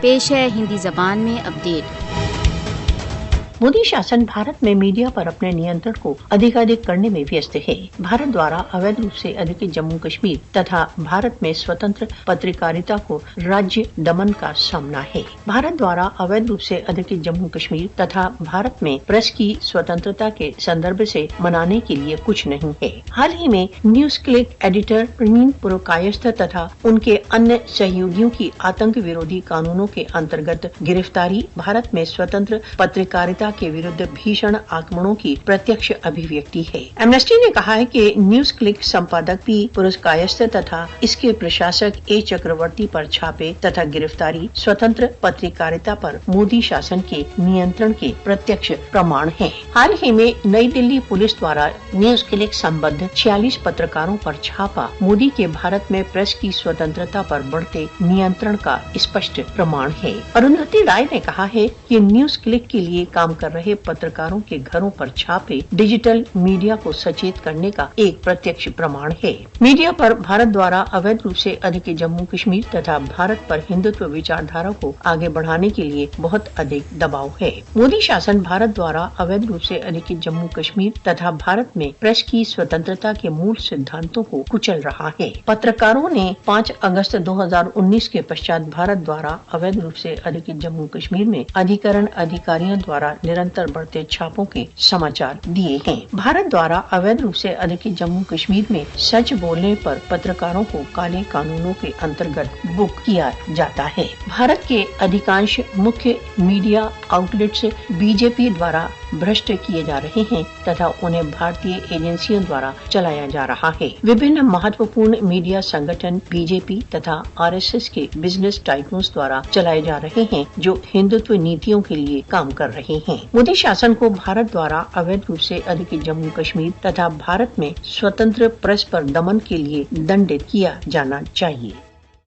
पेश है हिंदी जबान में अपडेट। मोदी शासन भारत में मीडिया पर अपने नियंत्रण को अधिकाधिक करने में व्यस्त है। भारत द्वारा अवैध रूप से अधिकृत जम्मू कश्मीर तथा भारत में स्वतंत्र पत्रकारिता को राज्य दमन का सामना है। भारत द्वारा अवैध रूप से अधिकृत जम्मू कश्मीर तथा भारत में प्रेस की स्वतंत्रता के संदर्भ से मनाने के लिए कुछ नहीं है। हाल ही में NewsClick editor Praveen Purkayastha तथा उनके अन्य सहयोगियों की आतंक विरोधी कानूनों के अंतर्गत गिरफ्तारी भारत में स्वतंत्र पत्रकारिता के विरुद्ध भीषण आक्रमणों की प्रत्यक्ष अभिव्यक्ति है। एमनेस्टी ने कहा है कि न्यूज क्लिक संपादक पी पुरकायस्थ तथा इसके प्रशासक ए चक्रवर्ती पर छापे तथा गिरफ्तारी स्वतंत्र पत्रकारिता पर मोदी शासन के नियंत्रण के प्रत्यक्ष प्रमाण हैं। हाल ही में नई दिल्ली पुलिस द्वारा न्यूज क्लिक संबद्ध 46 पत्रकारों पर छापा मोदी के भारत में प्रेस की स्वतंत्रता पर बढ़ते नियंत्रण का स्पष्ट प्रमाण है। अरुंधति राय ने कहा है कि न्यूज क्लिक के लिए काम कर रहे पत्रकारों के घरों पर छापे डिजिटल मीडिया को सचेत करने का एक प्रत्यक्ष प्रमाण है। मीडिया पर भारत द्वारा अवैध रूप से अधिकृत जम्मू कश्मीर तथा भारत पर हिंदुत्व विचारधारा को आगे बढ़ाने के लिए बहुत अधिक दबाव है। मोदी शासन भारत द्वारा अवैध रूप से अधिकृत जम्मू कश्मीर तथा भारत में प्रेस की स्वतंत्रता के मूल सिद्धांतों को कुचल रहा है। पत्रकारों ने 5 अगस्त 2019 के पश्चात भारत द्वारा अवैध रूप से अधिकृत जम्मू कश्मीर में अधिकरण अधिकारियों द्वारा निरंतर बढ़ते छापों के समाचार दिए हैं। भारत द्वारा अवैध रूप से अधिकृत जम्मू कश्मीर में सच बोलने पर पत्रकारों को काले कानूनों के अंतर्गत बुक किया जाता है। भारत के अधिकांश मुख्य मीडिया आउटलेट्स बीजेपी द्वारा भ्रष्ट किए जा रहे हैं तथा उन्हें भारतीय एजेंसियों द्वारा चलाया जा रहा है। विभिन्न महत्वपूर्ण मीडिया संगठन बीजेपी तथा आरएसएस के बिजनेस टाइकून्स द्वारा चलाए जा रहे हैं जो हिंदुत्व नीतियों के लिए काम कर रहे हैं। मोदी शासन को भारत द्वारा अवैध रूप से अधिकृत जम्मू कश्मीर तथा भारत में स्वतंत्र प्रेस पर दमन के लिए दंडित किया जाना चाहिए।